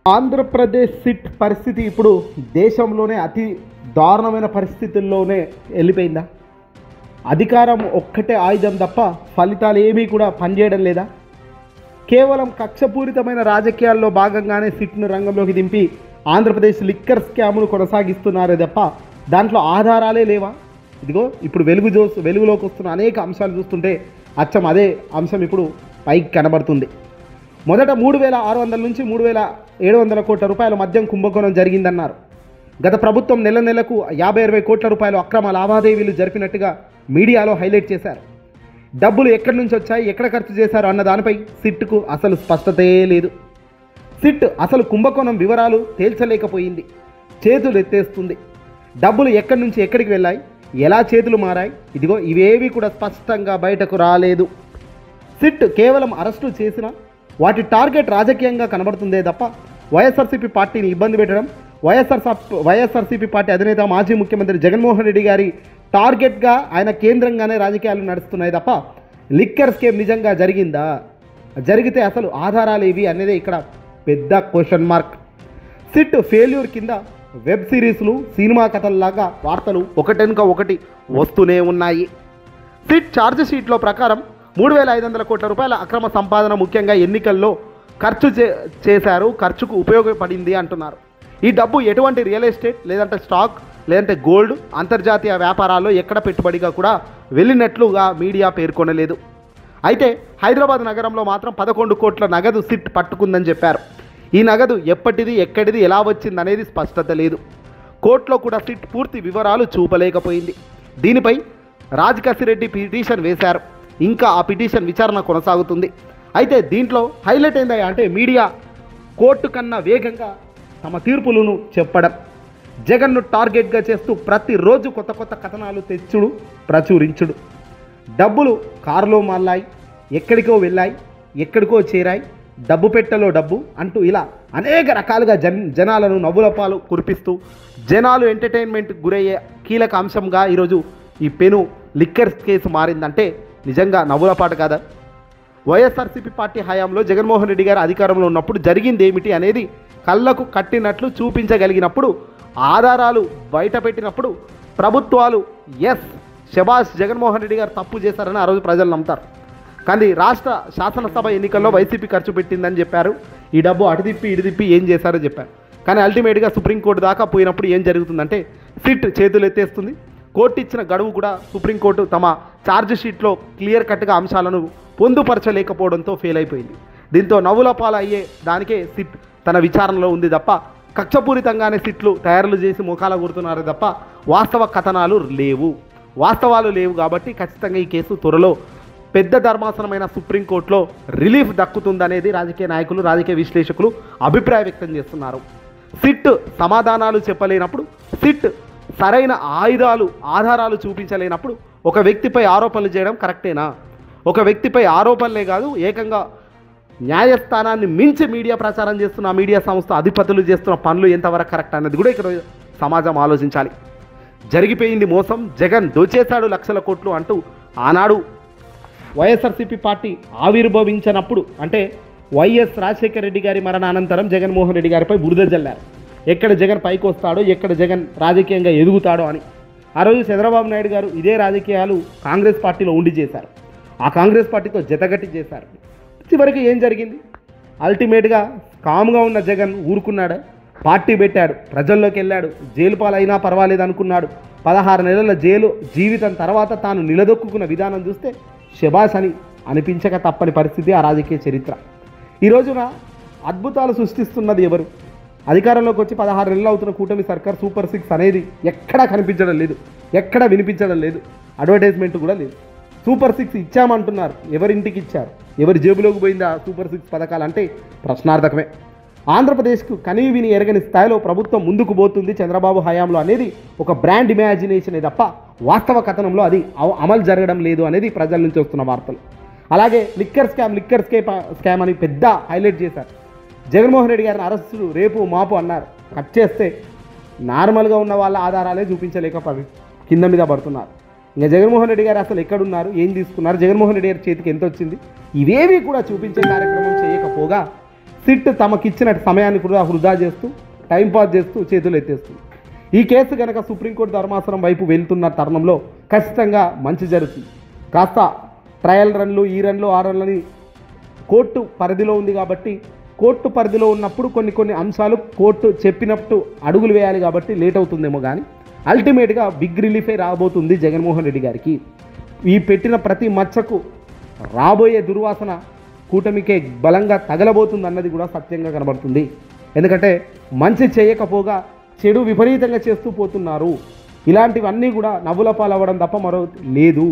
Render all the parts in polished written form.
Andhra Pradesh SIT పరిస్థితి ఇప్పుడు దేశంలోనే అతి దారుణమైన పరిస్థితుల్లోనే వెళ్ళిపోయిందా? అధికారం ఒక్కటే ఆయుధం తప్ప ఫలితాలు ఏమీ కూడా పనిచేయడం లేదా? కేవలం కక్షపూరితమైన రాజకీయాల్లో భాగంగానే సిట్ను రంగంలోకి దింపి ఆంధ్రప్రదేశ్ లిక్కర్ స్కామ్ను కొనసాగిస్తున్నారే తప్ప దాంట్లో ఆధారాలే లేవా? ఇదిగో ఇప్పుడు వెలుగులోకి వస్తున్న అనేక అంశాలు చూస్తుంటే అచ్చం అదే అంశం ఇప్పుడు పైకి కనబడుతుంది. మొదట 3,600 నుంచి 3,700 కోట్ల రూపాయల మద్యం కుంభకోణం జరిగిందన్నారు. గత ప్రభుత్వం నెలకు 50-60 కోట్ల రూపాయలు అక్రమ లావాదేవీలు జరిపినట్టుగా మీడియాలో హైలైట్ చేశారు. డబ్బులు ఎక్కడి నుంచి వచ్చాయి, ఎక్కడ ఖర్చు చేశారు అన్న దానిపై సిట్కు అసలు స్పష్టతే లేదు. సిట్ అసలు కుంభకోణం వివరాలు తేల్చలేకపోయింది. చేతులు ఎత్తేస్తుంది. డబ్బులు ఎక్కడి నుంచి ఎక్కడికి వెళ్ళాయి, ఎలా చేతులు మారాయి, ఇదిగో ఇవేవి కూడా స్పష్టంగా బయటకు రాలేదు. సిట్ కేవలం అరెస్టు చేసిన వాటి టార్గెట్ రాజకీయంగా కనబడుతుందే తప్ప వైఎస్ఆర్సీపీ పార్టీని ఇబ్బంది పెట్టడం, వైఎస్ఆర్సీపీ పార్టీ అధినేత మాజీ ముఖ్యమంత్రి జగన్మోహన్ రెడ్డి గారి టార్గెట్గా ఆయన కేంద్రంగానే రాజకీయాలు నడుస్తున్నాయి తప్ప లిక్కర్ స్కేమ్ నిజంగా జరిగిందా, జరిగితే అసలు ఆధారాలు ఏవి అనేదే ఇక్కడ పెద్ద క్వశ్చన్ మార్క్. సిట్ ఫెయిల్యూర్ కింద వెబ్ సిరీస్లు, సినిమా కథల్లాగా వార్తలు ఒకటెనుక ఒకటి వస్తూనే ఉన్నాయి. సిట్ ఛార్జ్ షీట్లో ప్రకారం 3,500 కోట్ల రూపాయల అక్రమ సంపాదన ముఖ్యంగా ఎన్నికల్లో ఖర్చు చేశారు, ఖర్చుకు ఉపయోగపడింది అంటున్నారు. ఈ డబ్బు ఎటువంటి రియల్ ఎస్టేట్ లేదంటే స్టాక్ లేదంటే గోల్డ్ అంతర్జాతీయ వ్యాపారాల్లో ఎక్కడ పెట్టుబడిగా కూడా వెళ్ళినట్లుగా మీడియా పేర్కొనలేదు. అయితే హైదరాబాద్ నగరంలో మాత్రం 11 కోట్ల నగదు సిట్ పట్టుకుందని చెప్పారు. ఈ నగదు ఎప్పటిది, ఎక్కడిది, ఎలా వచ్చిందనేది స్పష్టత లేదు. కోర్టులో కూడా సిట్ పూర్తి వివరాలు చూపలేకపోయింది. దీనిపై రాజ్ కసిరెడ్డి పిటిషన్ వేశారు. ఇంకా ఆ పిటిషన్ విచారణ కొనసాగుతుంది. అయితే దీంట్లో హైలైట్ ఏందా అంటే మీడియా కోర్టు కన్నా వేగంగా తమ తీర్పులను చెప్పడం, జగన్ను టార్గెట్గా చేస్తూ ప్రతిరోజు కొత్త కొత్త కథనాలు తెచ్చుడు, ప్రచురించుడు. డబ్బులు కారులో మాల్లాయి, ఎక్కడికో వెళ్ళాయి, ఎక్కడికో చేరాయి, డబ్బు పెట్టెలో డబ్బు అంటూ ఇలా అనేక రకాలుగా జనాలను నవ్వుల పాలు కురిపిస్తూ జనాలు ఎంటర్టైన్మెంట్ గురయ్యే కీలక అంశంగా ఈరోజు ఈ పెను లిక్కర్ కేసు మారిందంటే నిజంగా నవ్వుల పాట కాదా? వైఎస్ఆర్సీపీ పార్టీ హయాంలో జగన్మోహన్ రెడ్డి గారు అధికారంలో ఉన్నప్పుడు జరిగింది ఏమిటి అనేది కళ్ళకు కట్టినట్లు చూపించగలిగినప్పుడు, ఆధారాలు బయట పెట్టినప్పుడు ప్రభుత్వాలు ఎస్ శబాష్ జగన్మోహన్ రెడ్డి గారు తప్పు చేశారని ఆ రోజు ప్రజలు నమ్ముతారు. కానీ రాష్ట్ర శాసనసభ ఎన్నికల్లో వైసీపీ ఖర్చు పెట్టిందని చెప్పారు. ఈ డబ్బు అటు తిప్పి ఇటు తిప్పి ఏం చేశారో చెప్పారు. కానీ అల్టిమేట్గా సుప్రీంకోర్టు దాకా పోయినప్పుడు ఏం జరుగుతుందంటే సిట్ చేతులు ఎత్తేస్తుంది. కోర్టు ఇచ్చిన గడువు కూడా సుప్రీంకోర్టు తమ ఛార్జ్ షీట్లో క్లియర్ కట్గా అంశాలను పొందుపరచలేకపోవడంతో ఫెయిల్ అయిపోయింది. దీంతో నవ్వుల పాలు అయ్యే దానికే సిట్ తన విచారణలో ఉంది తప్ప కక్షపూరితంగానే సిట్లు తయారులు చేసి ముఖాల గుర్తున్నారు తప్ప వాస్తవ కథనాలు లేవు. వాస్తవాలు లేవు కాబట్టి ఖచ్చితంగా ఈ కేసు త్వరలో పెద్ద ధర్మాసనమైన సుప్రీంకోర్టులో రిలీఫ్ దక్కుతుందనేది రాజకీయ నాయకులు, రాజకీయ విశ్లేషకులు అభిప్రాయం వ్యక్తం చేస్తున్నారు. సిట్ సమాధానాలు చెప్పలేనప్పుడు, సిట్ సరైన ఆధారాలు చూపించలేనప్పుడు ఒక వ్యక్తిపై ఆరోపణలు చేయడం కరెక్టేనా? ఒక వ్యక్తిపై ఆరోపణలే కాదు, ఏకంగా న్యాయస్థానాన్ని మించి మీడియా ప్రచారం చేస్తున్న మీడియా సంస్థ అధిపతులు చేస్తున్న పనులు ఎంతవరకు కరెక్ట్ అన్నది కూడా ఇక్కడ సమాజం ఆలోచించాలి. జరిగిపోయింది మోసం, జగన్ దోచేశాడు లక్షల కోట్లు అంటూ ఆనాడు వైఎస్ఆర్సీపీ పార్టీ ఆవిర్భవించినప్పుడు అంటే వైఎస్ రాజశేఖర రెడ్డి గారి మరణానంతరం జగన్మోహన్ రెడ్డి గారిపై బురద జల్లారు. ఎక్కడ జగన్ పైకి వస్తాడో, ఎక్కడ జగన్ రాజకీయంగా ఎదుగుతాడో అని. ఆ రోజు చంద్రబాబు నాయుడు గారు ఇదే రాజకీయాలు కాంగ్రెస్ పార్టీలో ఉండి చేశారు. ఆ కాంగ్రెస్ పార్టీతో జతగట్టి చేశారు. చివరికి ఏం జరిగింది? అల్టిమేట్గా కామ్గా ఉన్న జగన్ ఊరుకున్నాడు, పార్టీ పెట్టాడు, ప్రజల్లోకి వెళ్ళాడు, జైలు పాలైనా పర్వాలేదు అనుకున్నాడు. 16 నెలల జైలు జీవితం తర్వాత తాను నిలదొక్కున్న విధానం చూస్తే శబాష్ అని అనిపించక తప్పని పరిస్థితి ఆ రాజకీయ చరిత్ర. ఈ రోజున అద్భుతాలు సృష్టిస్తున్నది ఎవరు? అధికారంలోకి వచ్చి 16 నెలలు అవుతున్న కూటమి సర్కార్ సూపర్ 6 అనేది ఎక్కడా కనిపించడం లేదు, ఎక్కడా వినిపించడం లేదు, అడ్వర్టైజ్మెంట్ కూడా లేదు. సూపర్ 6 ఇచ్చామంటున్నారు. ఎవరింటికి ఇచ్చారు? ఎవరి జేబులోకి పోయిందా సూపర్ 6 పథకాలు అంటే ప్రశ్నార్థకమే. ఆంధ్రప్రదేశ్కు కనీ విని ఎరగని స్థాయిలో ప్రభుత్వం ముందుకు పోతుంది చంద్రబాబు హయాంలో అనేది ఒక బ్రాండ్ ఇమాజినేషనే తప్ప వాస్తవ కథనంలో అది అమలు జరగడం లేదు అనేది ప్రజల నుంచి వస్తున్న వార్తలు. అలాగే లిక్కర్ స్కామ్ అని పెద్ద హైలైట్ చేశారు. జగన్మోహన్ రెడ్డి గారిని అరెస్టు రేపు మాపు అన్నారు. కట్ చేస్తే నార్మల్గా ఉన్న వాళ్ళ ఆధారాలే చూపించలేకపోయి కింద మీద పడుతున్నారు. ఇంకా జగన్మోహన్ రెడ్డి గారు అసలు ఎక్కడున్నారు, ఏం తీసుకున్నారు, జగన్మోహన్ రెడ్డి గారి చేతికి ఎంత వచ్చింది, ఇవేవి కూడా చూపించే కార్యక్రమం చేయకపోగా సిట్ తమకిచ్చిన సమయాన్ని కూడా వృధా చేస్తూ టైంపాస్ చేస్తూ చేతులు ఎత్తేస్తుంది. ఈ కేసు కనుక సుప్రీంకోర్టు ధర్మాసనం వైపు వెళ్తున్న తరుణంలో ఖచ్చితంగా మంచి జరుగుతుంది. కాస్త ట్రయల్ రన్లు, ఈ రన్లు, ఆ రన్లని కోర్టు పరిధిలో ఉంది కాబట్టి కోర్టు పరిధిలో ఉన్నప్పుడు కొన్ని అంశాలు కోర్టు చెప్పినట్టు అడుగులు వేయాలి కాబట్టి లేట్ అవుతుందేమో, కానీ అల్టిమేట్గా బిగ్ రిలీఫే రాబోతుంది జగన్మోహన్ రెడ్డి గారికి. ఈ పెట్టిన ప్రతి మచ్చకు రాబోయే దుర్వాసన కూటమికే బలంగా తగలబోతుంది అన్నది కూడా సత్యంగా కనబడుతుంది. ఎందుకంటే మంచి చేయకపోగా చెడు విపరీతంగా చేస్తూ పోతున్నారు. ఇలాంటివన్నీ కూడా నవ్వుల పాలవ్వడం తప్ప మరో లేదు.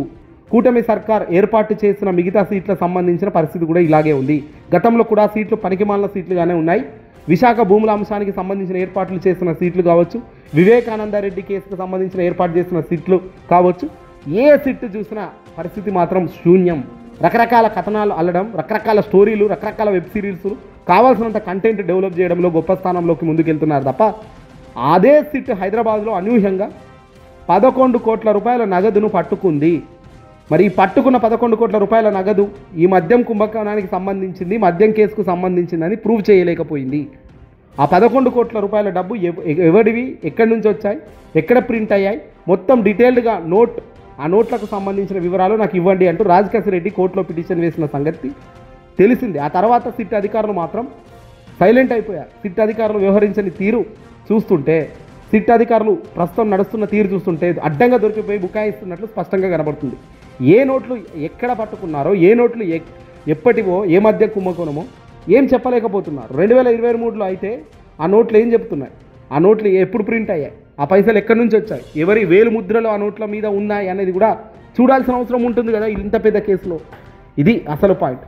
కూటమి సర్కార్ ఏర్పాటు చేసిన మిగతా సీట్లకు సంబంధించిన పరిస్థితి కూడా ఇలాగే ఉంది. గతంలో కూడా సీట్లు పనికిమాలిన సీట్లుగానే ఉన్నాయి. విశాఖ భూముల అంశానికి సంబంధించిన ఏర్పాట్లు చేసిన సీట్లు కావచ్చు, వివేకానందరెడ్డి కేసుకు సంబంధించిన ఏర్పాటు చేసిన సీట్లు కావచ్చు, ఏ సీట్లు చూసినా పరిస్థితి మాత్రం శూన్యం. రకరకాల కథనాలు అల్లడం, రకరకాల స్టోరీలు, రకరకాల వెబ్ సిరీస్, కావాల్సినంత కంటెంట్ డెవలప్ చేయడంలో గొప్ప స్థానంలోకి ముందుకెళ్తున్నారు తప్ప అదే సిట్ హైదరాబాద్లో అనూహ్యంగా 11 కోట్ల రూపాయల నగదును పట్టుకుంది. మరి ఈ పట్టుకున్న 11 కోట్ల రూపాయల నగదు ఈ మద్యం కుంభకోణానికి సంబంధించింది, మద్యం కేసుకు సంబంధించిందని ప్రూవ్ చేయలేకపోయింది. ఆ 11 కోట్ల రూపాయల డబ్బు ఎవరివి, ఎక్కడి నుంచి వచ్చాయి, ఎక్కడ ప్రింట్ అయ్యాయి, మొత్తం డీటెయిల్డ్గా ఆ నోట్లకు సంబంధించిన వివరాలు నాకు ఇవ్వండి అంటూ రాజకేశ్వర రెడ్డి కోర్టులో పిటిషన్ వేసిన సంగతి తెలిసింది. ఆ తర్వాత సిట్ అధికారులు మాత్రం సైలెంట్ అయిపోయారు. సిట్ అధికారులు వ్యవహరించని తీరు చూస్తుంటే, సిట్ అధికారులు ప్రస్తుతం నడుస్తున్న తీరు చూస్తుంటే అడ్డంగా దొరికిపోయి బుకాయిస్తున్నట్లు స్పష్టంగా కనబడుతుంది. ఏ నోట్లు ఎక్కడ పట్టుకున్నారో, ఏ నోట్లు ఎప్పటివో, ఏ మధ్య కుంభకోణమో ఏం చెప్పలేకపోతున్నారు. 2023లో అయితే ఆ నోట్లు ఏం చెప్తున్నాయి, ఆ నోట్లు ఎప్పుడు ప్రింట్ అయ్యాయి, ఆ పైసలు ఎక్కడి నుంచి వచ్చాయి, ఎవరి వేలు ముద్రలు ఆ నోట్ల మీద ఉన్నాయి అనేది కూడా చూడాల్సిన అవసరం ఉంటుంది కదా ఇంత పెద్ద కేసులో. ఇది అసలు పాయింట్.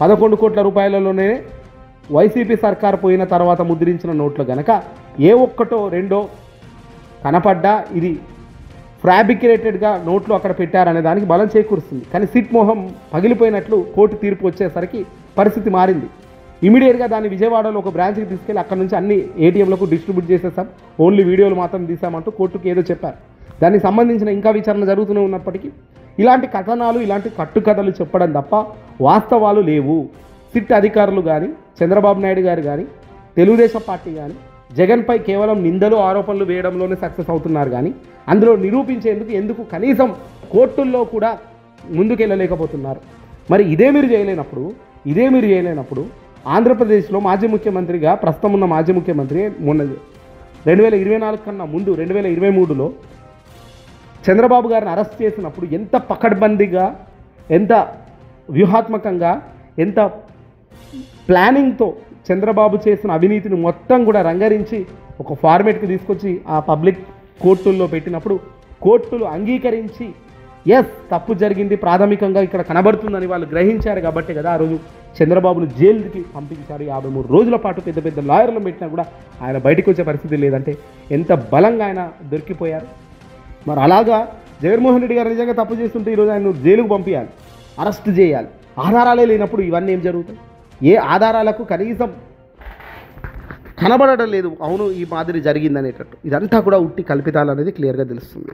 11 కోట్ల రూపాయలలోనే వైసీపీ సర్కార్ పోయిన తర్వాత ముద్రించిన నోట్లు గనక ఏ ఒక్కటో రెండో కనపడ్డా ఇది ఫ్యాబ్రికేటెడ్గా నోట్లు అక్కడ పెట్టారనే దానికి బలం చేకూరుస్తుంది. కానీ సిట్ మోహం పగిలిపోయినట్లు కోర్టు తీర్పు వచ్చేసరికి పరిస్థితి మారింది. ఇమీడియట్గా దాన్ని విజయవాడలో ఒక బ్రాంచ్కి తీసుకెళ్ళి అక్కడ నుంచి అన్ని ఏటీఎంలకు డిస్ట్రిబ్యూట్ చేసేసాం, ఓన్లీ వీడియోలు మాత్రం తీసామంటూ కోర్టుకు ఏదో చెప్పారు. దానికి సంబంధించిన ఇంకా విచారణ జరుగుతూనే ఉన్నప్పటికీ ఇలాంటి కథనాలు, ఇలాంటి కట్టుకథలు చెప్పడం తప్ప వాస్తవాలు లేవు. సిట్ అధికారులు కానీ, చంద్రబాబు నాయుడు గారు కానీ, తెలుగుదేశం పార్టీ కానీ జగన్పై కేవలం నిందలు, ఆరోపణలు వేయడంలోనే సక్సెస్ అవుతున్నారు. కానీ అందులో నిరూపించేందుకు ఎందుకు కనీసం కోర్టుల్లో కూడా ముందుకెళ్ళలేకపోతున్నారు. మరి ఇదే మీరు చేయలేనప్పుడు ఆంధ్రప్రదేశ్లో మాజీ ముఖ్యమంత్రిగా ప్రస్తుతం ఉన్న మాజీ ముఖ్యమంత్రి మొన్న 2024 కన్నా ముందు 2023లో చంద్రబాబు గారిని అరెస్ట్ చేసినప్పుడు ఎంత పకడ్బందీగా, ఎంత వ్యూహాత్మకంగా, ఎంత ప్లానింగ్తో చంద్రబాబు చేసిన అవినీతిని మొత్తం కూడా రంగరించి ఒక ఫార్మేట్కి తీసుకొచ్చి ఆ పబ్లిక్ కోర్టుల్లో పెట్టినప్పుడు కోర్టులు అంగీకరించి తప్పు జరిగింది ప్రాథమికంగా ఇక్కడ కనబడుతుందని వాళ్ళు గ్రహించారు కాబట్టి కదా ఆ రోజు చంద్రబాబును జైలుకి పంపించారు. 53 రోజుల పాటు పెద్ద పెద్ద లాయర్లను పెట్టినా కూడా ఆయన బయటకు వచ్చే పరిస్థితి లేదంటే ఎంత బలంగా ఆయన దొరికిపోయారు. మరి అలాగా జగన్మోహన్ రెడ్డి గారు నిజంగా తప్పు చేస్తుంటే ఈరోజు ఆయన జైలుకు పంపించాలి, అరెస్ట్ చేయాలి. ఆధారాలే లేనప్పుడు ఇవన్నీ ఏం జరుగుతాయి? ఏ ఆధారాలకు కనీసం కనబడటం లేదు అవును ఈ మాదిరి జరిగిందనేటట్టు. ఇదంతా కూడా ఉట్టి కల్పితాలు అనేది క్లియర్గా తెలుస్తుంది.